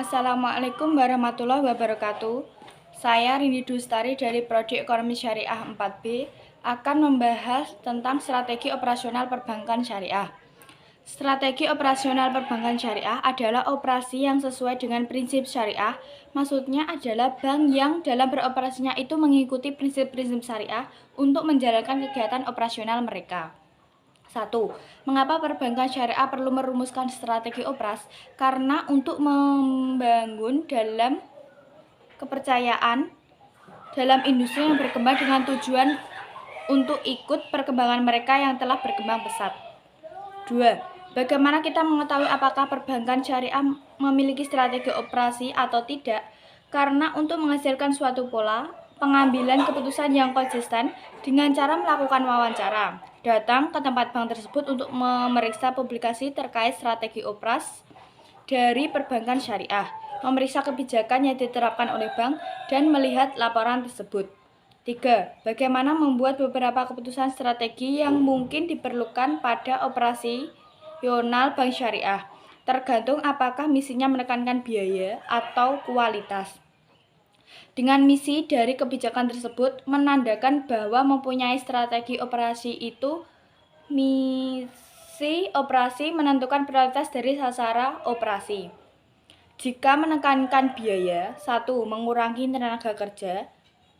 Assalamualaikum warahmatullahi wabarakatuh. Saya Rini Dustari dari Prodi Ekonomi Syariah 4B akan membahas tentang strategi operasional perbankan syariah. Strategi operasional perbankan syariah adalah operasi yang sesuai dengan prinsip syariah. Maksudnya adalah bank yang dalam beroperasinya itu mengikuti prinsip-prinsip syariah untuk menjalankan kegiatan operasional mereka. 1. Mengapa perbankan syariah perlu merumuskan strategi operas? Karena untuk membangun dalam kepercayaan dalam industri yang berkembang dengan tujuan untuk ikut perkembangan mereka yang telah berkembang pesat. 2. Bagaimana kita mengetahui apakah perbankan syariah memiliki strategi operasi atau tidak? Karena untuk menghasilkan suatu pola pengambilan keputusan yang konsisten dengan cara melakukan wawancara, datang ke tempat bank tersebut untuk memeriksa publikasi terkait strategi operas dari perbankan syariah, memeriksa kebijakan yang diterapkan oleh bank, dan melihat laporan tersebut. 3. Bagaimana membuat beberapa keputusan strategi yang mungkin diperlukan pada operasional bank syariah, tergantung apakah misinya menekankan biaya atau kualitas. Dengan misi dari kebijakan tersebut menandakan bahwa mempunyai strategi operasi itu misi operasi menentukan prioritas dari sasaran operasi. Jika menekankan biaya, 1. Mengurangi tenaga kerja,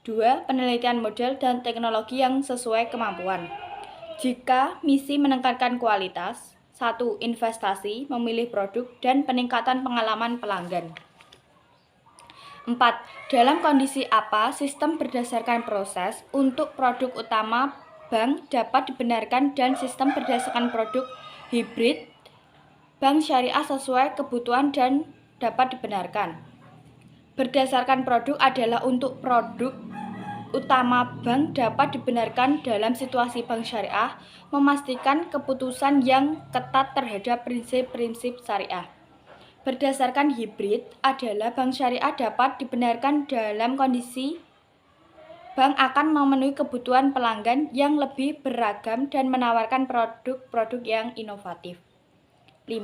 2. Penelitian model dan teknologi yang sesuai kemampuan. Jika misi menekankan kualitas, 1. Investasi, memilih produk, dan peningkatan pengalaman pelanggan. 4. Dalam kondisi apa sistem berdasarkan proses untuk produk utama bank dapat dibenarkan dan sistem berdasarkan produk hibrid bank syariah sesuai kebutuhan dan dapat dibenarkan. Berdasarkan produk adalah untuk produk utama bank dapat dibenarkan dalam situasi bank syariah, memastikan keputusan yang ketat terhadap prinsip-prinsip syariah. Berdasarkan hibrid adalah bank syariah dapat dibenarkan dalam kondisi bank akan memenuhi kebutuhan pelanggan yang lebih beragam dan menawarkan produk-produk yang inovatif. 5.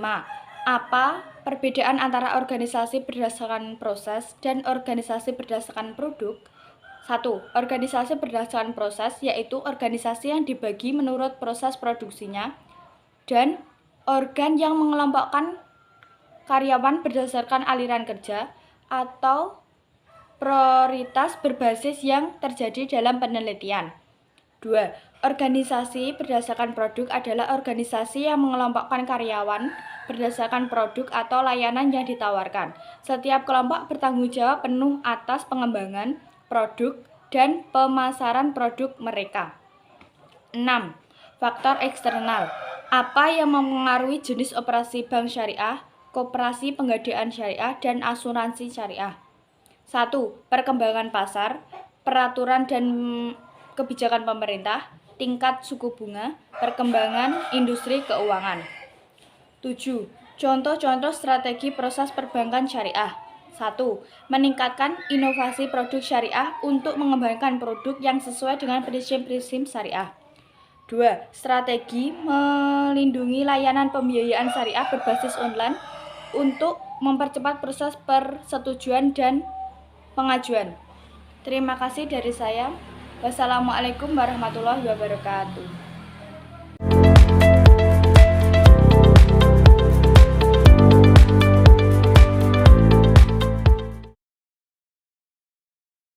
Apa perbedaan antara organisasi berdasarkan proses dan organisasi berdasarkan produk? 1. Organisasi berdasarkan proses yaitu organisasi yang dibagi menurut proses produksinya dan organ yang mengelompokkan karyawan berdasarkan aliran kerja atau prioritas berbasis yang terjadi dalam penelitian. 2. Organisasi berdasarkan produk adalah organisasi yang mengelompokkan karyawan berdasarkan produk atau layanan yang ditawarkan. Setiap kelompok bertanggung jawab penuh atas pengembangan produk dan pemasaran produk mereka. 6. Faktor eksternal. Apa yang mempengaruhi jenis operasi bank syariah, koperasi penggadaian syariah, dan asuransi syariah? 1. Perkembangan pasar, peraturan dan kebijakan pemerintah, tingkat suku bunga, perkembangan industri keuangan. 7. Contoh-contoh strategi proses perbankan syariah. 1. Meningkatkan inovasi produk syariah untuk mengembangkan produk yang sesuai dengan prinsip-prinsip syariah. 2. Strategi melindungi layanan pembiayaan syariah berbasis online untuk mempercepat proses persetujuan dan pengajuan. Terima kasih dari saya. Wassalamualaikum warahmatullahi wabarakatuh.